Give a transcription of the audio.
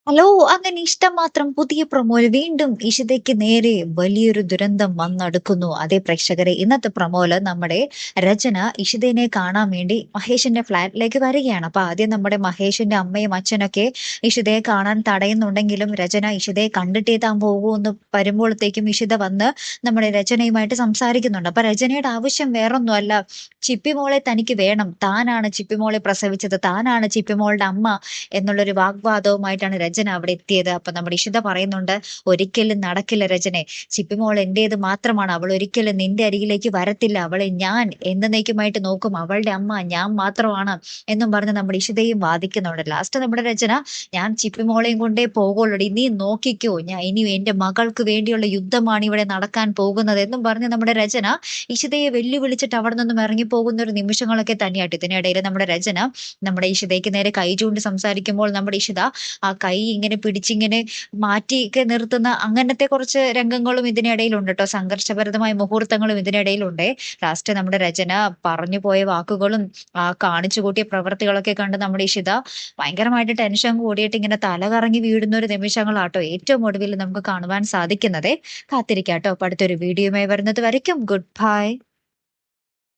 Hello! അങ്ങനെ ഇഷ്ടം മാത്രം പുതിയ പ്രൊമോയിൽ വീണ്ടും ഇഷിതയ്ക്ക് നേരെ വലിയൊരു ദുരന്തം വന്നടുക്കുന്നു. അതേ പ്രേക്ഷകരെ, ഇന്നത്തെ പ്രൊമോയില് നമ്മുടെ രചന ഇഷിതേനെ കാണാൻ വേണ്ടി മഹേഷിന്റെ ഫ്ലാറ്റിലേക്ക് വരികയാണ്. അപ്പൊ ആദ്യം നമ്മുടെ മഹേഷിന്റെ അമ്മയും അച്ഛനൊക്കെ ഇഷിതയെ കാണാൻ തടയുന്നുണ്ടെങ്കിലും രചന ഇഷിതയെ കണ്ടിട്ടേ താൻ പോകൂ എന്ന് വരുമ്പോഴത്തേക്കും ഇഷിത വന്ന് നമ്മുടെ രചനയുമായിട്ട് സംസാരിക്കുന്നുണ്ട്. അപ്പൊ രചനയുടെ ആവശ്യം വേറൊന്നുമല്ല. ചിപ്പിമോളെ തനിക്ക് വേണം. താനാണ് ചിപ്പിമോളെ പ്രസവിച്ചത്. താനാണ് ചിപ്പിമോളുടെ അമ്മ എന്നുള്ളൊരു വാഗ്വാദവുമായിട്ടാണ് രചന അവിടെ എത്തിയത്. അപ്പൊ നമ്മുടെ ഇഷിത പറയുന്നുണ്ട്, "ഒരിക്കലും നടക്കില്ല രചനെ. ചിപ്പിമോൾ എന്റേത് മാത്രമാണ്. അവൾ ഒരിക്കലും നിന്റെ അരികിലേക്ക് വരത്തില്ല. അവളെ ഞാൻ എന്നേക്കുമായിട്ട് നോക്കും. അവളുടെ അമ്മ ഞാൻ മാത്രമാണ്" എന്നും പറഞ്ഞ് നമ്മുടെ ഇഷിതയും വാദിക്കുന്നുണ്ട്. ലാസ്റ്റ് നമ്മുടെ രചന, "ഞാൻ ചിപ്പിമോളെയും കൊണ്ടേ പോകുള്ളൂടി. നീ നോക്കിക്കോ. ഇനി എന്റെ മകൾക്ക് വേണ്ടിയുള്ള യുദ്ധമാണ് ഇവിടെ നടക്കാൻ പോകുന്നത്" എന്നും പറഞ്ഞ് നമ്മുടെ രചന ഇഷിതയെ വെല്ലുവിളിച്ചിട്ട് അവിടെ നിന്നും ഇറങ്ങിപ്പോകുന്ന ഒരു നിമിഷങ്ങളൊക്കെ തന്നെയാട്ടോ. ഇതിനിടയിൽ നമ്മുടെ രചന നമ്മുടെ ഇഷിതയ്ക്ക് നേരെ കൈ ചൂണ്ടി സംസാരിക്കുമ്പോൾ നമ്മുടെ ഇഷിത ആ കൈ ഇങ്ങനെ പിടിച്ചിങ്ങനെ മാറ്റിയൊക്കെ നിർത്തുന്ന അങ്ങനത്തെ കുറച്ച് രംഗങ്ങളും ഇതിനിടയിലുണ്ട് ട്ടോ. സംഘർഷഭരിതമായ മുഹൂർത്തങ്ങളും ഇതിനിടയിലുണ്ടേ. ലാസ്റ്റ് നമ്മുടെ രചന പറഞ്ഞു പോയ വാക്കുകളും കാണിച്ചു കൂട്ടിയ പ്രവൃത്തികളൊക്കെ കണ്ട് നമ്മുടെ ഇഷിത ഭയങ്കരമായിട്ട് ടെൻഷൻ കൂടിയിട്ട് ഇങ്ങനെ തലകറങ്ങി വീഴുന്ന ഒരു നിമിഷങ്ങളാട്ടോ ഏറ്റവും ഒടുവിൽ നമുക്ക് കാണുവാൻ സാധിക്കുന്നതേ. കാത്തിരിക്കാട്ടോ. അപ്പൊ അടുത്തൊരു വീഡിയോയുമായി വരുന്നത് വരയ്ക്കും ഗുഡ് ബൈ.